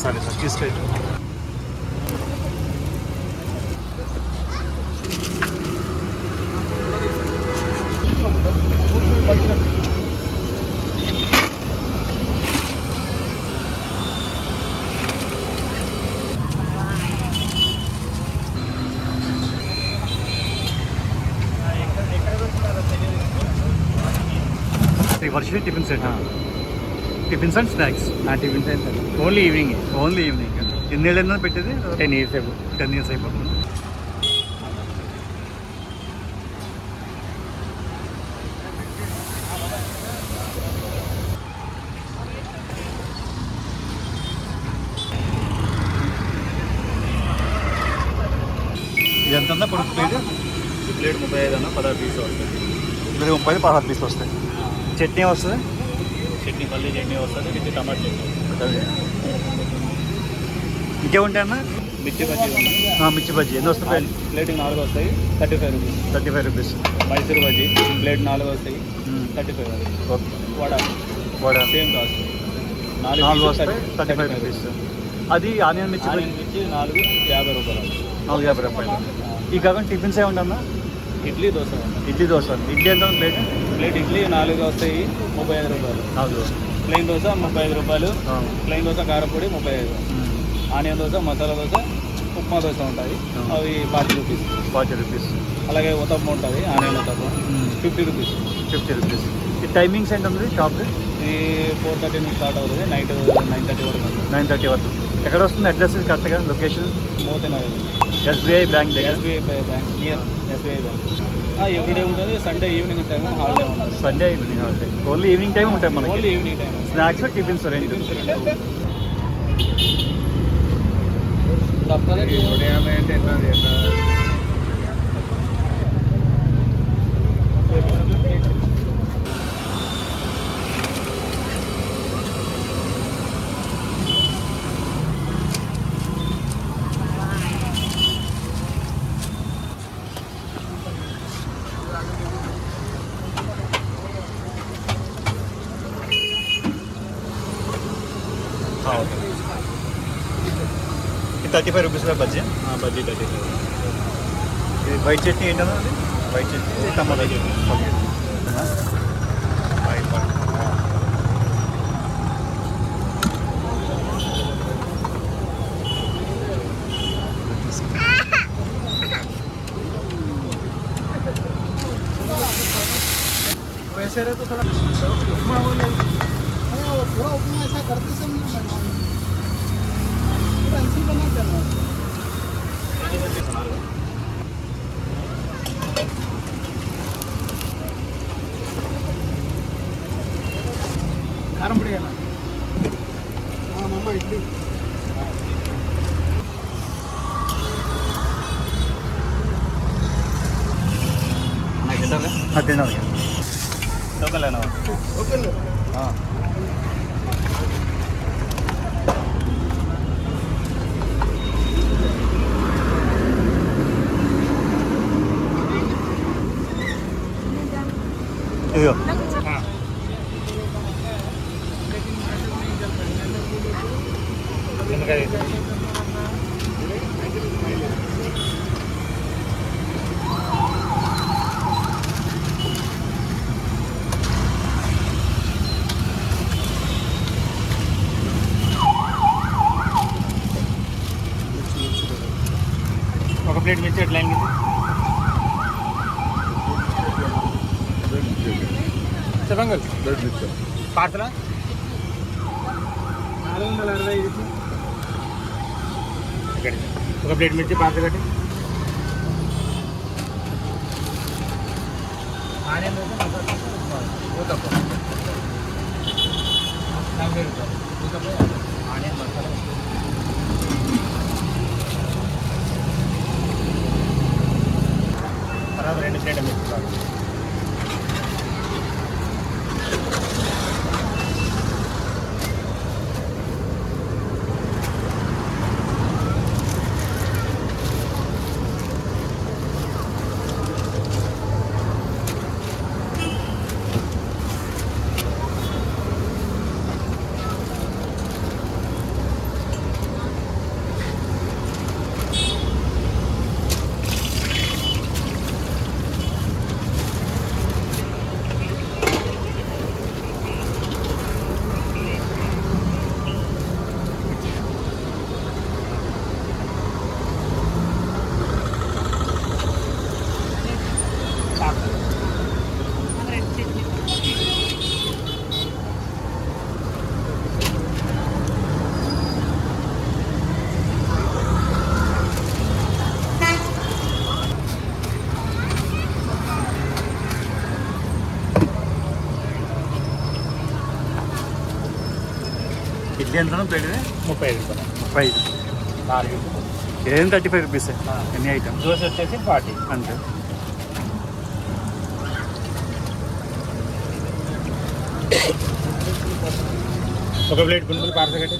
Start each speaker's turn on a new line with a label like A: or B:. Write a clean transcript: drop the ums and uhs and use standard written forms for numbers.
A: సరే సార్ తీసుకెళ్ళి. Varshini tiffin set, tiffins and snacks.
B: Tiffins and
A: only evening. Only evening. ఎన్నేళ్ళైనా పెట్టేది?
B: 10 years అయిపో
A: 10 years అయిపోతుంది. ఎంత పొడుగు ప్లేట్?
B: ప్లేట్ 35 అన్న 16 పీసులు వస్తాయి.
A: ఇది 30 16 పీసులు వస్తాయి. చట్నీ వస్తుంది,
B: చట్నీ పల్లి చట్నీ వస్తుంది, విత్ టమాటా చట్నీ.
A: ఇంకేముంటాయి అన్న?
B: మిర్చి బజ్జీ
A: మిర్చి బజ్జీ ఎన్ని వస్తాయి?
B: ప్లేట్కి 4 వస్తాయి, 35 rupees.
A: 35 rupees.
B: Mysore bajji plate 4 వస్తాయి, 35.
A: ఓకే.
B: వడ సేమ్ కాస్ట్,
A: 4 వస్తాయి, 35 రూపీస్. అది ఆనియన్ మిర్చి బజ్జీ
B: మిర్చి 4 50 రూపాయలు.
A: 450 రూపాయలు. ఈ కాకుండా టిఫిన్స్ ఏముంటన్నా?
B: ఇడ్లీ దోశ.
A: ఇడ్లీ దోశ. ఇడ్లీ ఎంత ప్లేట్?
B: ప్లేట్ ఇడ్లీ 4 వస్తాయి, 35 రూపాయలు.
A: 4 దోశ.
B: ప్లెయిన్ దోశ 35 రూపాయలు. ప్లెయిన్ దోశ కారపొడి 35. ఆనియన్ దోశ, మసాలా దోశ, ఉప్మా దోశ ఉంటాయి, అవి 40 రూపీస్.
A: 40 రూపీస్.
B: అలాగే ఉతప్పం ఉంటుంది, ఆనియన్ ఉతప్పం 50 రూపీస్.
A: 50 రూపీస్. ఈ టైమింగ్స్ ఏంటండి షాప్?
B: ఈ 4:30 నుంచి స్టార్ట్ అవుతుంది, నైట్ 9:30 వరకు.
A: 9:30 వరకు. ఎక్కడ వస్తుంది అడ్రస్ కరెక్ట్గా? లొకేషన్
B: మోతేనగర్,
A: ఎస్బీఐ బ్యాంక్ దగ్గర.
B: SBI bank near SBI bank. Everyday ఉంటుంది, సండే ఈవినింగ్ టైం హాలిడే ఉంటుంది.
A: Sunday evening holiday. Only evening time ఉంటాయి మనకి.
B: Only evening time.
A: Snacks tiffins రెండు.
B: తప్పదే
A: ఇది 35 రూపీస్ బజ్జీ.
B: బజ్జీ 35.
A: ఇది వైట్ చట్నీ ఏంటన్నా? అది వైట్ చట్నీ, టమాటా చట్నీ. ఓకే.
B: वैसे रहे तो थोड़ा उपमा हो नहीं, पूरा उपमा ऐसा करते सब नहीं बनना, पूरा ऐसे बना करना. కారం పొడి కదా? మమ్మ ఇడ్లీ
A: తినాలి.
B: లోకలేనా? ఓకే.
A: ఇదిగో
B: ఒక ప్లేట్ మిర్చి ఎట్లా అయింది? చెప్పంగల్ పార్సలా 465. ఒక ప్లేట్ మిర్చి పార్సల్ కట్టి. ఆనియన్ దోశ, మసాలా ఊతప్పం 40 రూపాయలు. ఊతప్పం ఆనియన్ మసాలా తర్వాత 2 ప్లేట్ మిర్చి.
A: ఇడ్లీ ఎంత ప్లేట్ ఇది?
B: 35 రూపాయలు.
A: 35.
B: 4
A: ఏం 35 రూపీస్ ఎన్ని ఐటమ్
B: దోశ వచ్చేసి 40.
A: అంతే.
B: ఒక ప్లేట్ గుంటూరు పార్సల్ కట్టి